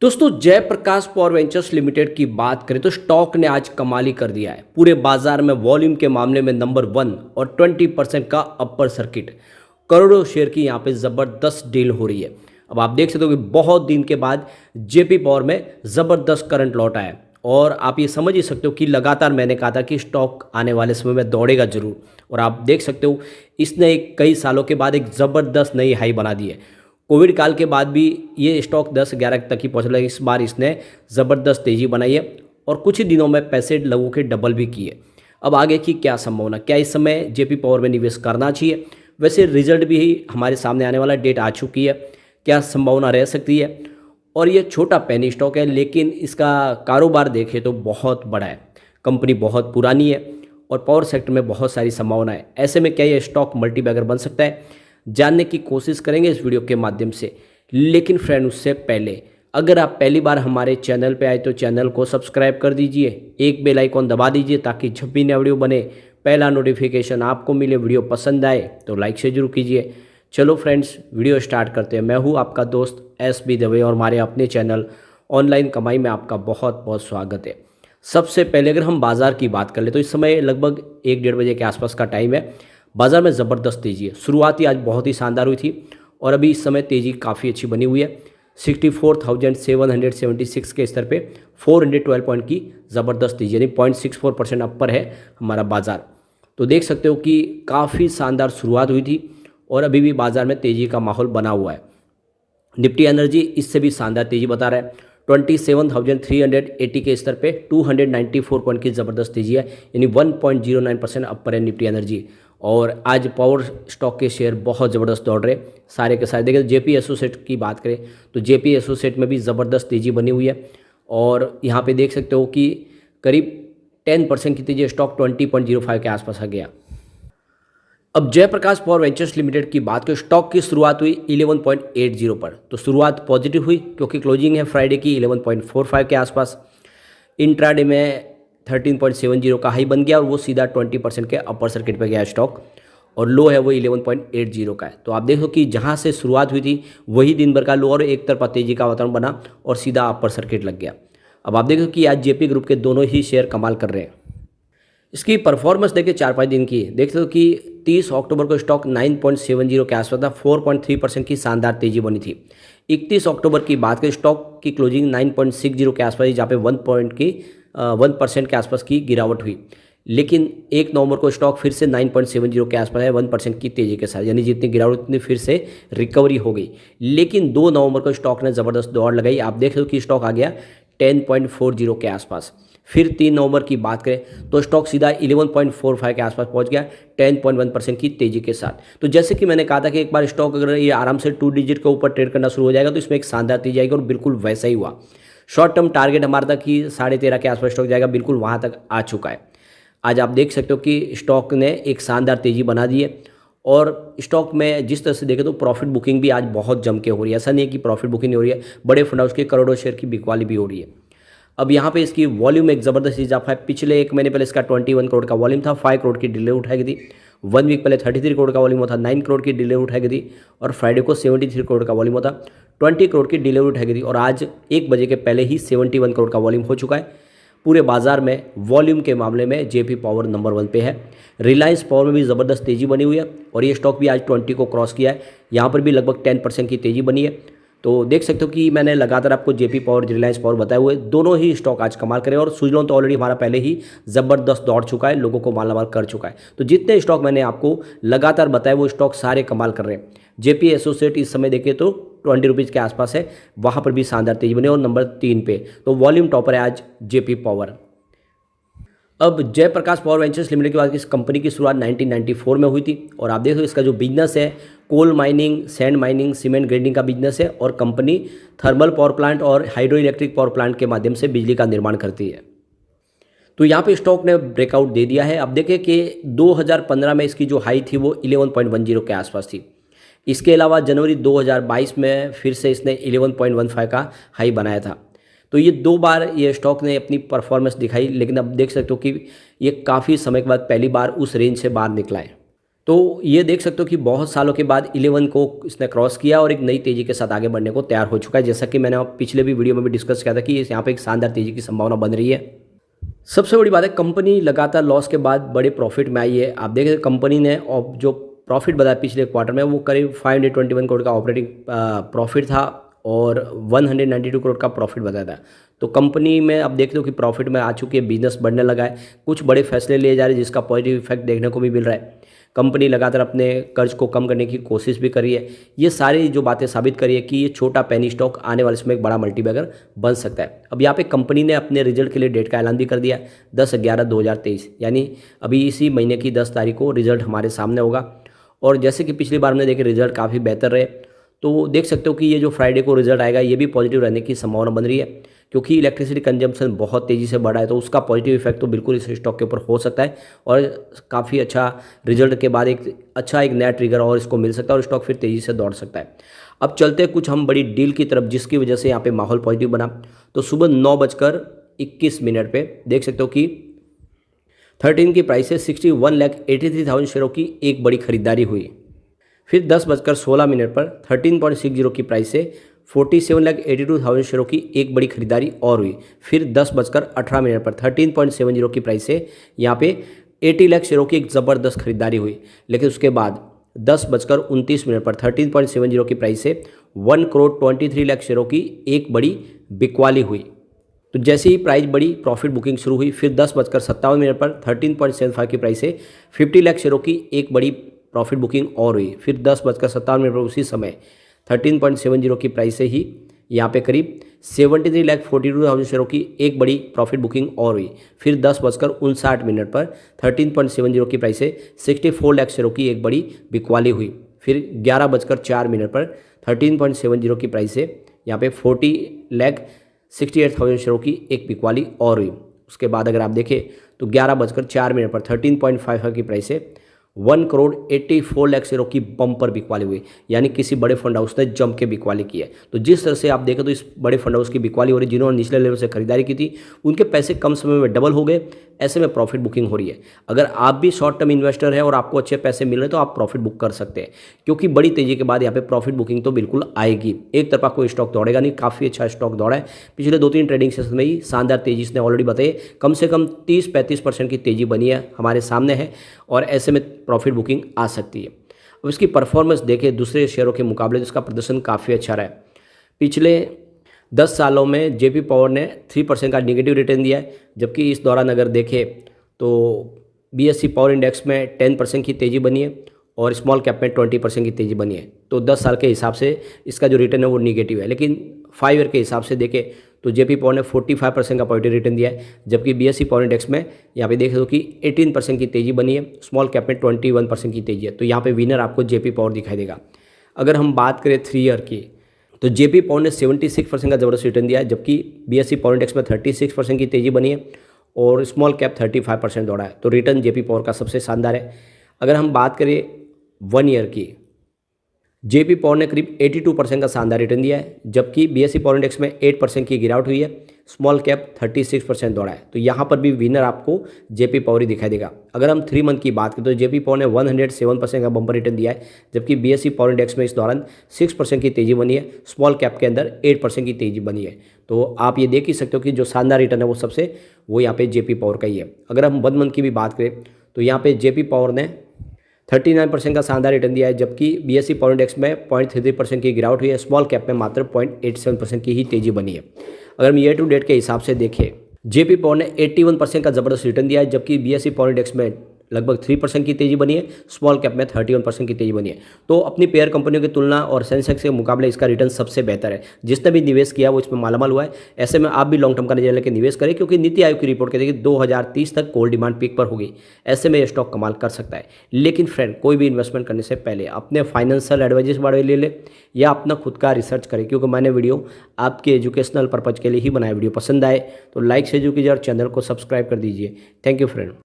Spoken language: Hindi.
दोस्तों जयप्रकाश पावर वेंचर्स लिमिटेड की बात करें तो स्टॉक ने आज कमाल ही कर दिया है। पूरे बाजार में वॉल्यूम के मामले में नंबर 1 और 20% का अपर सर्किट, करोड़ों शेयर की यहां पे ज़बरदस्त डील हो रही है। अब आप देख सकते हो कि बहुत दिन के बाद जेपी पावर में ज़बरदस्त करंट लौटा है और आप ये समझ ही सकते हो कि लगातार मैंने कहा था कि स्टॉक आने वाले समय में दौड़ेगा जरूर। और आप देख सकते हो इसने कई सालों के बाद एक ज़बरदस्त नई हाई बना दी है। कोविड काल के बाद भी ये स्टॉक 10-11 तक ही पहुँच रहा है। इस बार इसने ज़बरदस्त तेज़ी बनाई है और कुछ ही दिनों में पैसे लोगों के डबल भी किए। अब आगे की क्या संभावना, क्या इस समय जेपी पावर में निवेश करना चाहिए? वैसे रिजल्ट भी हमारे सामने आने वाला, डेट आ चुकी है, क्या संभावना रह सकती है? और ये छोटा पेनी स्टॉक है लेकिन इसका कारोबार देखें तो बहुत बड़ा है। कंपनी बहुत पुरानी है और पावर सेक्टर में बहुत सारी संभावना है। ऐसे में क्या ये स्टॉक मल्टीबैगर बन सकता है, जानने की कोशिश करेंगे इस वीडियो के माध्यम से। लेकिन फ्रेंड उससे पहले अगर आप पहली बार हमारे चैनल पे आए तो चैनल को सब्सक्राइब कर दीजिए, एक बेल आइकॉन दबा दीजिए ताकि जब भी नया वीडियो बने पहला नोटिफिकेशन आपको मिले। वीडियो पसंद आए तो लाइक से जरूर कीजिए। चलो फ्रेंड्स वीडियो स्टार्ट करते हैं। मैं हूँ आपका दोस्त SB दवे और हमारे अपने चैनल ऑनलाइन कमाई में आपका बहुत बहुत स्वागत है। सबसे पहले अगर हम बाजार की बात कर ले तो इस समय लगभग 1-1:30 बजे के आसपास का टाइम है। बाजार में ज़बरदस्त तेज़ी है। शुरुआत ही आज बहुत ही शानदार हुई थी और अभी इस समय तेज़ी काफ़ी अच्छी बनी हुई है। 64,776 के स्तर पे 412 पॉइंट की ज़बरदस्त तेज़ी, यानी 0.64% अपर है हमारा बाजार। तो देख सकते हो कि काफ़ी शानदार शुरुआत हुई थी और अभी भी बाजार में तेज़ी का माहौल बना हुआ है। निफ्टी एनर्जी इससे भी शानदार तेज़ी बता रहा है। 27,380 के स्तर पे 294 पॉइंट की ज़बरदस्त तेज़ी है, यानी 1.09% अपर है निफ्टी एनर्जी। और आज पावर स्टॉक के शेयर बहुत ज़बरदस्त दौड़ रहे सारे के सारे। देखिए जेपी एसोसिएट की बात करें तो जेपी एसोसिएट में भी ज़बरदस्त तेज़ी बनी हुई है और यहाँ पे देख सकते हो कि करीब 10% की तेज़ी, स्टॉक 20.05 के आसपास आ गया। अब जयप्रकाश पावर वेंचर्स लिमिटेड की बात करें, स्टॉक की शुरुआत हुई 11.80 पर, तो शुरुआत पॉजिटिव हुई क्योंकि क्लोजिंग है फ्राइडे की 11.45 के आसपास। इंट्राडे में 13.70 का हाई बन गया और वो सीधा 20% के अपर सर्किट पे गया स्टॉक और लो है वो 11.80 का है। तो आप देखो कि जहां से शुरुआत हुई थी वही दिन भर का लो और एक तरफा तेजी का वातावरण बना और सीधा अपर सर्किट लग गया। अब आप देखो कि आज जेपी ग्रुप के दोनों ही शेयर कमाल कर रहे हैं। इसकी परफॉर्मेंस देखिए 4-5 दिन की, देखते हो कि 30 अक्टूबर को स्टॉक 9.70 के आसपास था, 4.3% की शानदार तेजी बनी थी। 31 अक्टूबर की बात करें स्टॉक की क्लोजिंग 9.60 के आसपास, जहाँ पे 1% के आसपास की गिरावट हुई। लेकिन 1 नवंबर को स्टॉक फिर से 9.70 के आसपास है, 1% की तेजी के साथ, यानी जितनी गिरावट उतनी फिर से रिकवरी हो गई। लेकिन 2 नवंबर को स्टॉक ने ज़बरदस्त दौड़ लगाई। आप देख रहे हो कि स्टॉक आ गया 10.40 के आसपास। फिर 3 नवंबर की बात करें तो स्टॉक सीधा 11.45 के आसपास पहुंच गया 10.1% की तेजी के साथ। तो जैसे कि मैंने कहा था कि एक बार स्टॉक अगर ये आराम से 2 डिजिट के ऊपर ट्रेड करना शुरू हो जाएगा तो इसमें एक शानदार तेजी आएगी और बिल्कुल वैसा ही हुआ। शॉर्ट टर्म टारगेट हमारा था कि 13.5 के आसपास स्टॉक जाएगा, बिल्कुल वहाँ तक आ चुका है। आज आप देख सकते हो कि स्टॉक ने एक शानदार तेजी बना दी है और स्टॉक में जिस तरह से देखें तो प्रॉफिट बुकिंग भी आज बहुत जम के हो रही है। ऐसा नहीं है कि प्रॉफिट बुकिंग नहीं हो रही है, बड़े फंड हाउस के करोड़ों शेयर की बिकवाली भी हो रही है। अब यहाँ पे इसकी वॉल्यूम एक ज़बरदस्त इजाफा है। पिछले 1 महीने पहले इसका 21 करोड़ का वॉल्यूम था, 5 करोड़ की डिलीवरी उठाई गई थी। 1 वीक पहले 33 करोड़ का वॉल्यूम था, 9 करोड़ की डिलीवरी उठाई गई थी। और फ्राइडे को 73 करोड़ का वॉल्यूम था, 20 करोड़ की डिलीवरी उठाई गई थी। और आज 1 बजे के पहले ही 71 करोड़ का वॉल्यूम हो चुका है। पूरे बाजार में वॉल्यूम के मामले में जेपी पावर नंबर 1 पे है। रिलायंस पावर में भी ज़बरदस्त तेज़ी बनी हुई है और ये स्टॉक भी आज 20 को क्रॉस किया है। यहाँ पर भी लगभग 10% की तेज़ी बनी है। तो देख सकते हो कि मैंने लगातार आपको जेपी पावर, रिलायंस पावर बताए हुए, दोनों ही स्टॉक आज कमाल करे और सुजलॉन तो ऑलरेडी हमारा पहले ही ज़बरदस्त दौड़ चुका है, लोगों को मालामाल कर चुका है। तो जितने स्टॉक मैंने आपको लगातार बताए वो स्टॉक सारे कमाल कर रहे हैं। जेपी एसोसिएट इस समय देखें तो 20 रुपीज़ के आसपास है, वहाँ पर भी शानदार तेजी बनी और नंबर 3 पे। तो वॉल्यूम टॉपर है आज जेपी पावर। अब जयप्रकाश पावर वेंचर्स लिमिटेड के बाद इस कंपनी की शुरुआत 1994 में हुई थी और आप देखो इसका जो बिजनेस है coal mining, sand mining, cement grading का बिजनेस है और कंपनी थर्मल पावर प्लांट और हाइड्रो इलेक्ट्रिक पावर प्लांट के माध्यम से बिजली का निर्माण करती है। तो यहाँ पे स्टॉक ने ब्रेकआउट दे दिया है। अब देखें कि 2015 में इसकी जो हाई थी वो 11.10 के आसपास थी। इसके अलावा जनवरी 2022 में फिर से इसने 11.15 का हाई बनाया था। तो ये 2 बार ये स्टॉक ने अपनी परफॉर्मेंस दिखाई, लेकिन अब देख सकते हो कि ये काफ़ी समय के बाद पहली बार उस रेंज से बाहर निकला है। तो ये देख सकते हो कि बहुत सालों के बाद 11 को इसने क्रॉस किया और एक नई तेज़ी के साथ आगे बढ़ने को तैयार हो चुका है, जैसा कि मैंने पिछले भी वीडियो में भी डिस्कस किया था कि यहाँ पे एक शानदार तेज़ी की संभावना बन रही है। सबसे बड़ी बात है, कंपनी लगातार लॉस के बाद बड़े प्रॉफिट में आई है। आप देखें कंपनी ने जो प्रॉफिट बताया पिछले क्वार्टर में वो करीब 521 करोड़ का ऑपरेटिंग प्रॉफिट था और 192 करोड़ का प्रॉफिट बताया था। तो कंपनी में अब देखते हो कि प्रॉफिट में आ चुकी है, बिजनेस बढ़ने लगा है, कुछ बड़े फैसले लिए जा रहे हैं जिसका पॉजिटिव इफेक्ट देखने को भी मिल रहा है। कंपनी लगातार अपने कर्ज को कम करने की कोशिश भी करी है। ये सारी जो बातें साबित करी है कि ये छोटा पेनी स्टॉक आने वाले समय एक बड़ा मल्टीबैगर बन सकता है। अब यहाँ पे कंपनी ने अपने रिजल्ट के लिए डेट का ऐलान भी कर दिया 10/11/2023, यानी अभी इसी महीने की 10 तारीख को रिजल्ट हमारे सामने होगा। और जैसे कि पिछली बार हमने देखे रिजल्ट काफ़ी बेहतर रहे, तो देख सकते हो कि ये जो फ्राइडे को रिजल्ट आएगा ये भी पॉजिटिव रहने की संभावना बन रही है, क्योंकि इलेक्ट्रिसिटी कंजम्पशन बहुत तेज़ी से बढ़ा है, तो उसका पॉजिटिव इफेक्ट तो बिल्कुल इस स्टॉक के ऊपर हो सकता है और काफ़ी अच्छा रिजल्ट के बाद एक नया ट्रिगर और इसको मिल सकता है और स्टॉक फिर तेज़ी से दौड़ सकता है। अब चलते हैं कुछ हम बड़ी डील की तरफ, जिसकी वजह से यहाँ पे माहौल पॉजिटिव बना। तो सुबह 9:21 पे देख सकते हो कि 13 की प्राइस से 61,83,000 शेयरों की एक बड़ी खरीदारी हुई। फिर 10:16 पर 13.60 की प्राइस से 47,82,000 शेयरों की एक बड़ी खरीदारी और हुई। फिर 10:18 पर 13.70 की प्राइस से यहाँ पे 80 लाख शेयरों की एक ज़बरदस्त खरीदारी हुई। लेकिन उसके बाद 10:29 पर 13.70 की प्राइस से 1,23 लाख शेयरों की एक बड़ी बिकवाली हुई। तो जैसे ही प्राइस बढ़ी प्रॉफिट बुकिंग शुरू हुई। फिर 10:57 पर 13.75 की प्राइस से 50 लाख शेयरों की एक बड़ी प्रॉफिट बुकिंग और हुई। फिर 10:57 पर उसी समय 13.70 की प्राइस से ही यहाँ पे करीब 73,42,000 शेयरों की एक बड़ी प्रॉफिट बुकिंग और हुई। फिर 10:59 पर 13.70 की प्राइस से 64 लाख शेयरों की एक बड़ी बिकवाली हुई। फिर 11:04 पर 13.70 की प्राइस से यहाँ पे 40,68,000 शेयरों की एक बिकवाली और हुई। उसके बाद अगर आप देखें तो 11:04 पर 13.55 की प्राइस से 1,84 लाख शेयरों की बम्पर बिकवाली हुई, यानी किसी बड़े फंड हाउस ने जम के बिकवाली की है। तो जिस तरह से आप देखें तो इस बड़े फंड हाउस की बिकवाली हो रही, जिन्होंने निचले लेवल से खरीदारी की थी उनके पैसे कम समय में डबल हो गए, ऐसे में प्रॉफिट बुकिंग हो रही है। अगर आप भी शॉर्ट टर्म इन्वेस्टर है और आपको अच्छे पैसे मिल रहे हैं तो आप प्रॉफिट बुक कर सकते हैं, क्योंकि बड़ी तेजी के बाद यहाँ पे प्रॉफिट बुकिंग तो बिल्कुल आएगी। एक तरफा कोई स्टॉक दौड़ेगा नहीं, काफ़ी अच्छा स्टॉक दौड़ा है। पिछले 2-3 ट्रेडिंग सेशन में ही शानदार तेजी इसने ऑलरेडी बताई, कम से कम 30-35% की तेजी बनी है, हमारे सामने है और ऐसे में प्रॉफिट बुकिंग आ सकती है। अब इसकी परफॉर्मेंस देखें दूसरे शेयरों के मुकाबले तो इसका प्रदर्शन काफ़ी अच्छा रहा है। पिछले 10 सालों में जेपी पावर ने 3% का निगेटिव रिटर्न दिया है, जबकि इस दौरान अगर देखें तो बीएसई पावर इंडेक्स में 10% की तेज़ी बनी है और स्मॉल कैप में 20% की तेज़ी बनी है। तो 10 साल के हिसाब से इसका जो रिटर्न है वो निगेटिव है, लेकिन 5 ईयर के हिसाब से देखें तो जेपी पावर ने 45% का पॉजिटिव रिटर्न दिया है, जबकि बीएसई पावर इंडेक्स में यहाँ पे देख दो कि 18% की तेज़ी बनी है, स्मॉल कैप में 21% की तेज़ी है। तो यहाँ पे विनर आपको जेपी पावर दिखाई देगा। अगर हम बात करें 3 ईयर की तो जेपी पावर ने 76% का ज़बरदस्त रिटर्न दिया है, जबकि बीएसई पावर इंडेक्स में 36% की तेज़ी बनी है और स्मॉल कैप 35% दौड़ा है। तो रिटर्न जेपी पावर का सबसे शानदार है। अगर हम बात करें 1 ईयर की, जेपी पावर ने करीब 82% का शानदार रिटर्न दिया है, जबकि बीएसई पावर इंडेक्स में 8% की गिरावट हुई है, स्मॉल कैप 36% दौड़ा है। तो यहाँ पर भी विनर आपको जेपी पावर ही दिखाई देगा। अगर हम 3 मंथ की बात करें तो जेपी पावर ने 107% का बम्पर रिटर्न दिया है, जबकि बीएसई पावर इंडेक्स में इस दौरान 6% की तेज़ी बनी है, स्मॉल कैप के अंदर 8% की तेज़ी बनी है। तो आप ये देख ही सकते हो कि जो शानदार रिटर्न है वो यहाँ पे जेपी पावर का ही है। अगर हम 1 मंथ की भी बात करें तो यहाँ पे जेपी पावर ने 39% का शानदार रिटर्न दिया है, जबकि बीएसई पावर इंडेक्स में 0.33% की गिरावट हुई है, स्मॉल कैप में मात्र 0.87% की ही तेजी बनी है। अगर हम ईयर टू डेट के हिसाब से देखें जेपी पावर ने 81% का ज़बरदस्त रिटर्न दिया है, जबकि बीएसई पावर इंडेक्स में लगभग 3% की तेज़ी बनी है, स्मॉल कैप में 31% की तेज़ी बनी है। तो अपनी पेयर कंपनियों की तुलना और सेंसेक्स के मुकाबले इसका रिटर्न सबसे बेहतर है। जिसने भी निवेश किया वो इसमें मालामाल हुआ है। ऐसे में आप भी लॉन्ग टर्म का नजरिया लेकर निवेश करें, क्योंकि नीति आयोग की रिपोर्ट कहती है कि 2030 तक कोल डिमांड पीक पर होगी। ऐसे में ये स्टॉक कमाल कर सकता है। लेकिन फ्रेंड, कोई भी इन्वेस्टमेंट करने से पहले अपने फाइनेंशियल एडवाइजर्स बारे ले ले या अपना खुद का रिसर्च करें, क्योंकि मैंने वीडियो आपके एजुकेशनल पर्पज़ के लिए ही बनाया। वीडियो पसंद आए तो लाइक शेयर कीजिए और चैनल को सब्सक्राइब कर दीजिए। Thank you friend.